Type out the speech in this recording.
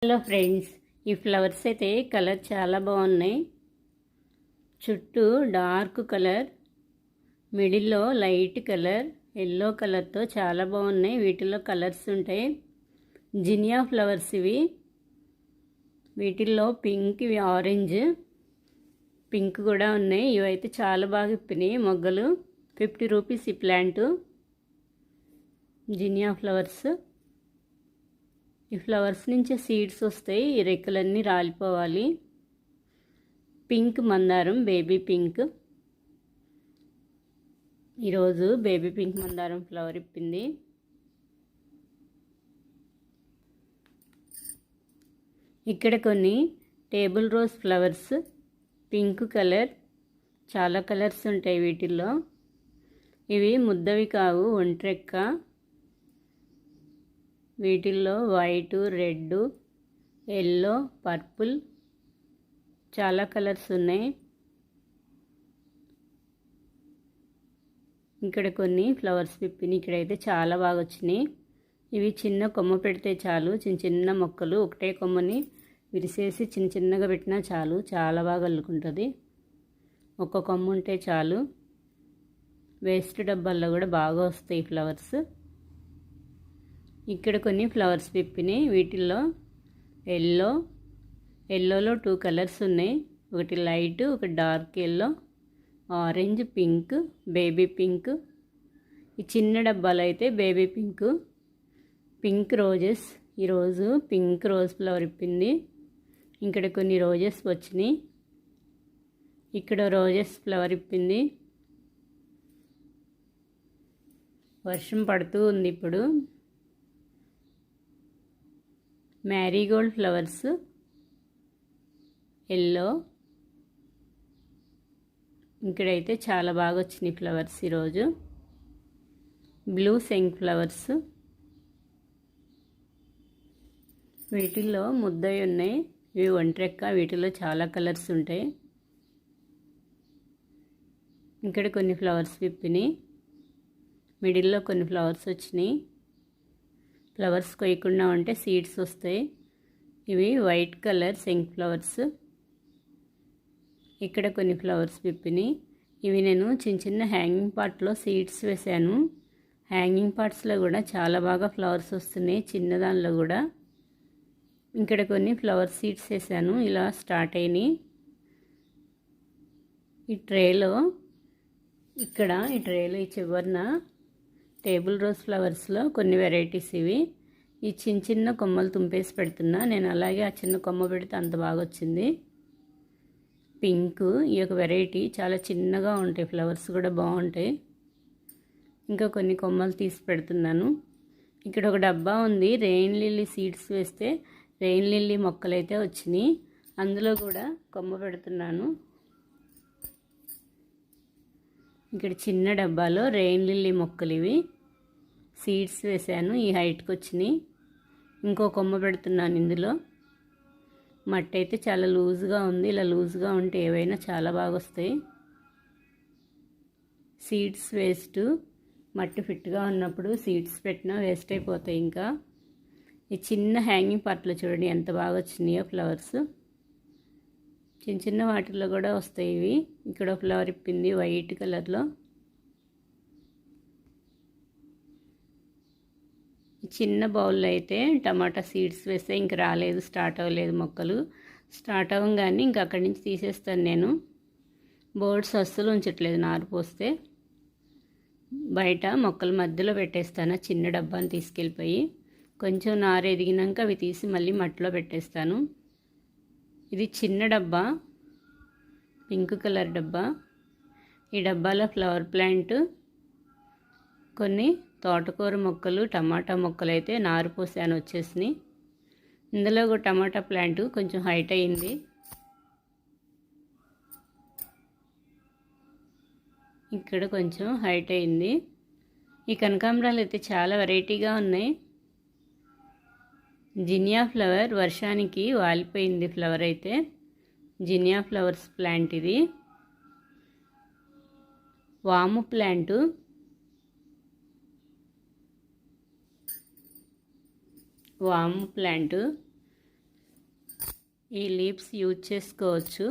Hello friends, ఈ flowers అయితే colour చాలా బాగున్నాయి. చుట్టూ డార్క్ కలర్, మిడిల్లో లైట్ కలర్, ఎల్లో కలర్తో చాలా బాగున్నాయి. వీటిల్లో కలర్స్ ఉంటాయి. జినియా ఫ్లవర్స్ ఇవి. వీటిల్లో పింక్, ఇవి ఆరెంజ్, పింక్ కూడా ఉన్నాయి. ఇవైతే చాలా బాగా ఇప్పినాయి మొగ్గలు. 50 రూపీస్ ఈ ప్లాంటు. జినియా ఫ్లవర్స్. ఈ ఫ్లవర్స్ నుంచి సీడ్స్ వస్తాయి. ఈ రెక్కలన్నీ రాలిపోవాలి. పింక్ మందారం, బేబీ పింక్. ఈరోజు బేబీ పింక్ మందారం ఫ్లవర్ ఇప్పింది. ఇక్కడ కొన్ని table rose flowers, pink colour. చాలా కలర్స్ ఉంటాయి వీటిల్లో. ఇవి ముద్దవి కావు, ఒంట్రెక్క. వీటిల్లో వైటు, రెడ్, ఎల్లో, పర్పుల్ చాలా కలర్స్ ఉన్నాయి. ఇక్కడ కొన్ని ఫ్లవర్స్ పిప్పిని. ఇక్కడైతే చాలా బాగా వచ్చినాయి. ఇవి చిన్న కొమ్మ పెడితే చాలు, చిన్న చిన్న మొక్కలు. ఒకటే కొమ్మని విరిసేసి చిన్న చిన్నగా పెట్టినా చాలు, చాలా బాగా అల్లుకుంటుంది. ఒక్క కొమ్మ ఉంటే చాలు. వేస్ట్ డబ్బాల్లో కూడా బాగా వస్తాయి ఫ్లవర్స్. ఇక్కడ కొన్ని ఫ్లవర్స్ పిప్పినాయి. వీటిల్లో ఎల్లోలో 2 కలర్స్ ఉన్నాయి. ఒకటి లైట్, ఒకటి dark yellow, orange, pink, baby pink. ఈ చిన్న డబ్బాలో అయితే బేబీ పింక్. Pink roses. ఈరోజు పింక్ రోజ్ ఫ్లవర్ ఇప్పింది. ఇక్కడ కొన్ని రోజెస్ వచ్చినాయి. ఇక్కడ రోజెస్ ఫ్లవర్ ఇప్పింది. వర్షం పడుతూ ఉంది ఇప్పుడు. Marie Gold flowers, yellow. ఇక్కడైతే చాలా బాగా వచ్చినాయి ఫ్లవర్స్ ఈరోజు. Blue సెంగ్ flowers. వీటిల్లో ముద్దవి ఉన్నాయి. ఇవి ఒంట్రెక్క. వీటిలో చాలా కలర్స్ ఉంటాయి. ఇక్కడ కొన్ని ఫ్లవర్స్ పిప్పినాయి. మిడిల్లో కొన్ని ఫ్లవర్స్ వచ్చినాయి. ఫ్లవర్స్ కొయ్యకుండా ఉంటే సీడ్స్ వస్తాయి. ఇవి వైట్ కలర్ సెంగ్ ఫ్లవర్స్. ఇక్కడ కొన్ని ఫ్లవర్స్ పిప్పినాయి. ఇవి నేను చిన్న చిన్న హ్యాంగింగ్ పార్ట్లో సీడ్స్ వేసాను. హ్యాంగింగ్ పార్ట్స్లో కూడా చాలా బాగా ఫ్లవర్స్ వస్తున్నాయి, చిన్నదానిలో కూడా. ఇక్కడ కొన్ని ఫ్లవర్ సీడ్స్ వేసాను. ఇలా స్టార్ట్ అయినాయి. ఈ ట్రేలో ఈ చివరన టేబుల్ రోజ్ ఫ్లవర్స్లో కొన్ని వెరైటీస్ ఇవి. ఈ చిన్న చిన్న కొమ్మలు తుంపేసి పెడుతున్నా నేను. అలాగే ఆ చిన్న కొమ్మ పెడితే అంత బాగా వచ్చింది. పింక్ ఈ ఒక వెరైటీ. చాలా చిన్నగా ఉంటాయి ఫ్లవర్స్ కూడా బాగుంటాయి. ఇంకా కొన్ని కొమ్మలు తీసి పెడుతున్నాను. ఇక్కడ ఒక డబ్బా ఉంది. రెయిన్ లిల్లీ సీడ్స్ వేస్తే రెయిన్ లిల్లీ మొక్కలు అయితే వచ్చినాయి. అందులో కూడా కొమ్మ పెడుతున్నాను. ఇక్కడ చిన్న డబ్బాలో రెయిన్ లిల్లీ మొక్కలు ఇవి. సీడ్స్ వేసాను. ఈ హైట్కి వచ్చినాయి. ఇంకో కొమ్మ పెడుతున్నాను ఇందులో. మట్టి అయితే చాలా లూజ్గా ఉంది. ఇలా లూజ్గా ఉంటే ఏవైనా చాలా బాగా వస్తాయి. Seeds waste. మట్టి ఫిట్గా ఉన్నప్పుడు సీడ్స్ పెట్టినా వేస్ట్ అయిపోతాయి. ఇంకా ఈ చిన్న హ్యాంగింగ్ పార్ట్లో చూడండి ఎంత బాగా వచ్చినాయో ఫ్లవర్స్. చిన్న చిన్న వాటిల్లో కూడా వస్తాయి ఇవి. ఇక్కడ ఫ్లవర్ ఇప్పింది వైట్ కలర్లో. చిన్న బౌల్లో అయితే టమాటా సీడ్స్ వేస్తే ఇంక రాలేదు, స్టార్ట్ అవ్వలేదు మొక్కలు. స్టార్ట్ అవ్వగానే ఇంక అక్కడి నుంచి తీసేస్తాను నేను. బోర్డ్స్ అస్సలు ఉంచట్లేదు నారు పోస్తే. బయట మొక్కల మధ్యలో పెట్టేస్తాను. చిన్న డబ్బాని తీసుకెళ్ళిపోయి కొంచెం నారు ఎదిగినాక అవి తీసి మళ్ళీ మట్టిలో పెట్టేస్తాను. ఇది చిన్న డబ్బా, పింక్ కలర్ డబ్బా. ఈ డబ్బాలో ఫ్లవర్ ప్లాంట్, కొన్ని తోటకూర మొక్కలు, టమాటా మొక్కలు అయితే నారు పోసాను వచ్చేసినాయి. ఇందులో ఒక టమాటా ప్లాంట్ కొంచెం హైట్ అయింది. ఇక్కడ కొంచెం హైట్ అయింది. ఈ కనకాంబరాలు అయితే చాలా వెరైటీగా ఉన్నాయి. జినియా ఫ్లవర్ వర్షానికి వాలిపోయింది ఫ్లవర్ అయితే. జినియా ఫ్లవర్స్ ప్లాంట్ ఇది. వాము ప్లాంటు, వాము ప్లాంట్. ఈ లీవ్స్ యూజ్ చేసుకోవచ్చు.